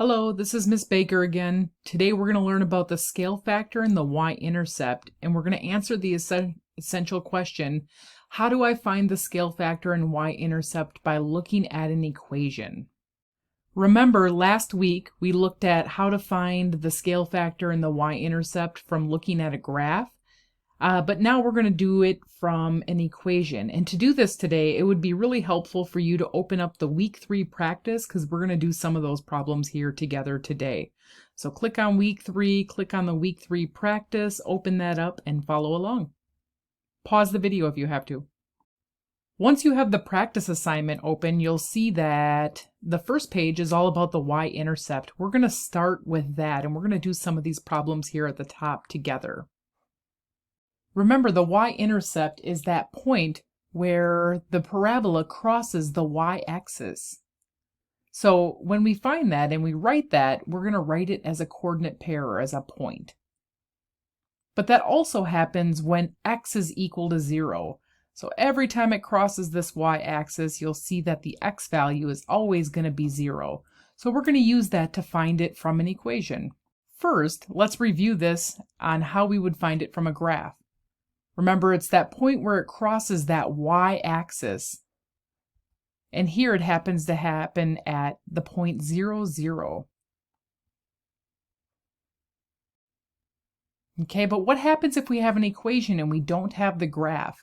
Hello, this is Miss Baker again. Today we're going to learn about the scale factor and the Y-intercept, and we're going to answer the essential question, how do I find the scale factor and Y-intercept by looking at an equation? Remember, last week we looked at how to find the scale factor and the Y-intercept from looking at a graph. But now we're going to do it from an equation. And to do this today, it would be really helpful for you to open up the week 3 practice because we're going to do some of those problems here together today. So click on week 3, click on the week 3 practice, open that up and follow along. Pause the video if you have to. Once you have the practice assignment open, you'll see that the first page is all about the Y-intercept. We're going to start with that and we're going to do some of these problems here at the top together. Remember, the y-intercept is that point where the parabola crosses the y-axis. So when we find that and we write that, we're going to write it as a coordinate pair or as a point. But that also happens when x is equal to 0. So every time it crosses this y-axis, you'll see that the x value is always going to be 0. So we're going to use that to find it from an equation. First, let's review this on how we would find it from a graph. Remember, it's that point where it crosses that y-axis. And here it happens to happen at the point 0, 0. Okay, but what happens if we have an equation and we don't have the graph?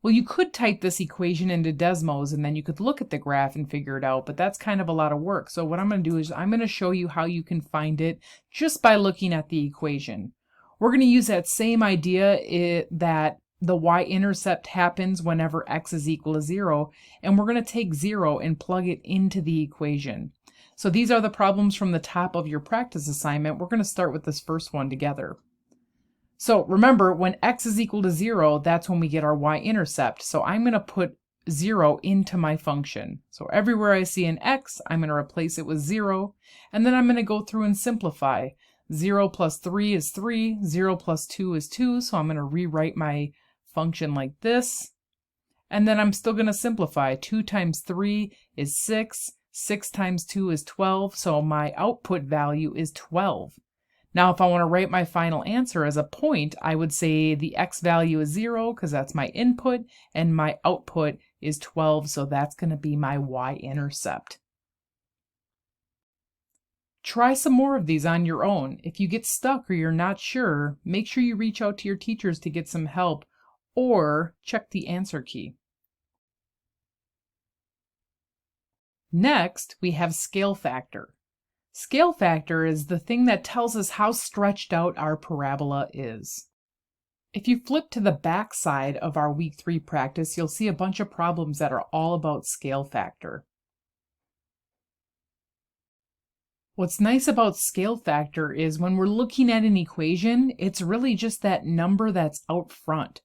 Well, you could type this equation into Desmos and then you could look at the graph and figure it out, but that's kind of a lot of work. So what I'm going to do is I'm going to show you how you can find it just by looking at the equation. We're going to use that same idea that the y-intercept happens whenever x is equal to 0, and we're going to take 0 and plug it into the equation. So these are the problems from the top of your practice assignment. We're going to start with this first one together. So remember, when x is equal to 0, that's when we get our y-intercept. So I'm going to put 0 into my function. So everywhere I see an x, I'm going to replace it with 0, and then I'm going to go through and simplify. 0 plus 3 is 3, 0 plus 2 is 2, so I'm going to rewrite my function like this. And then I'm still going to simplify. 2 times 3 is 6, 6 times 2 is 12, so my output value is 12. Now if I want to write my final answer as a point, I would say the x value is 0 because that's my input, and my output is 12, so that's going to be my y-intercept. Try some more of these on your own. If you get stuck or you're not sure, make sure you reach out to your teachers to get some help or check the answer key. Next, we have scale factor. Scale factor is the thing that tells us how stretched out our parabola is. If you flip to the back side of our week 3 practice, you'll see a bunch of problems that are all about scale factor. What's nice about scale factor is when we're looking at an equation, it's really just that number that's out front.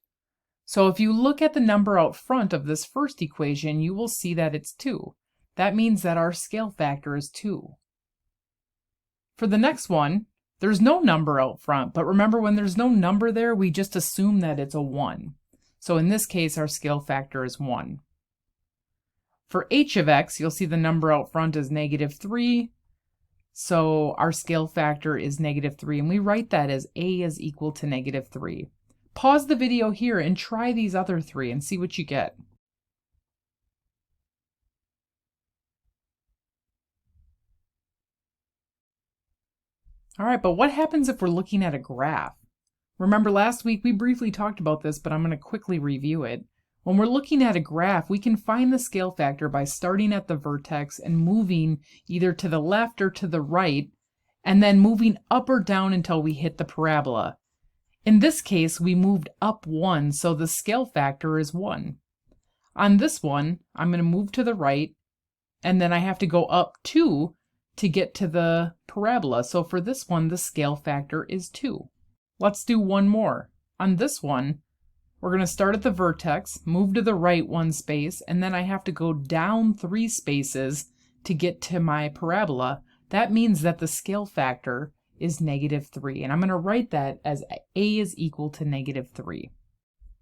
So if you look at the number out front of this first equation, you will see that it's 2. That means that our scale factor is 2. For the next one, there's no number out front, but remember, when there's no number there, we just assume that it's a 1. So in this case, our scale factor is 1. For h of x, you'll see the number out front is -3. So our scale factor is -3, and we write that as a is equal to -3. Pause the video here and try these other 3 and see what you get. All right, but what happens if we're looking at a graph? Remember last week we briefly talked about this, but I'm going to quickly review it. When we're looking at a graph, we can find the scale factor by starting at the vertex and moving either to the left or to the right, and then moving up or down until we hit the parabola. In this case, we moved up 1, so the scale factor is 1. On this one, I'm going to move to the right, and then I have to go up 2 to get to the parabola. So for this one, the scale factor is 2. Let's do one more. On this one, we're going to start at the vertex, move to the right 1 space, and then I have to go down 3 spaces to get to my parabola. That means that the scale factor is -3, and I'm going to write that as a is equal to -3.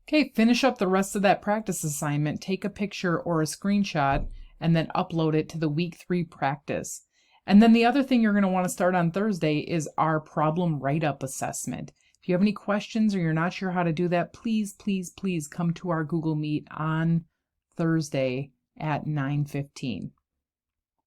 Okay, finish up the rest of that practice assignment, take a picture or a screenshot, and then upload it to the week 3 practice. And then the other thing you're going to want to start on Thursday is our problem write-up assessment. If you have any questions or you're not sure how to do that, please, please, please come to our Google Meet on Thursday at 9:15.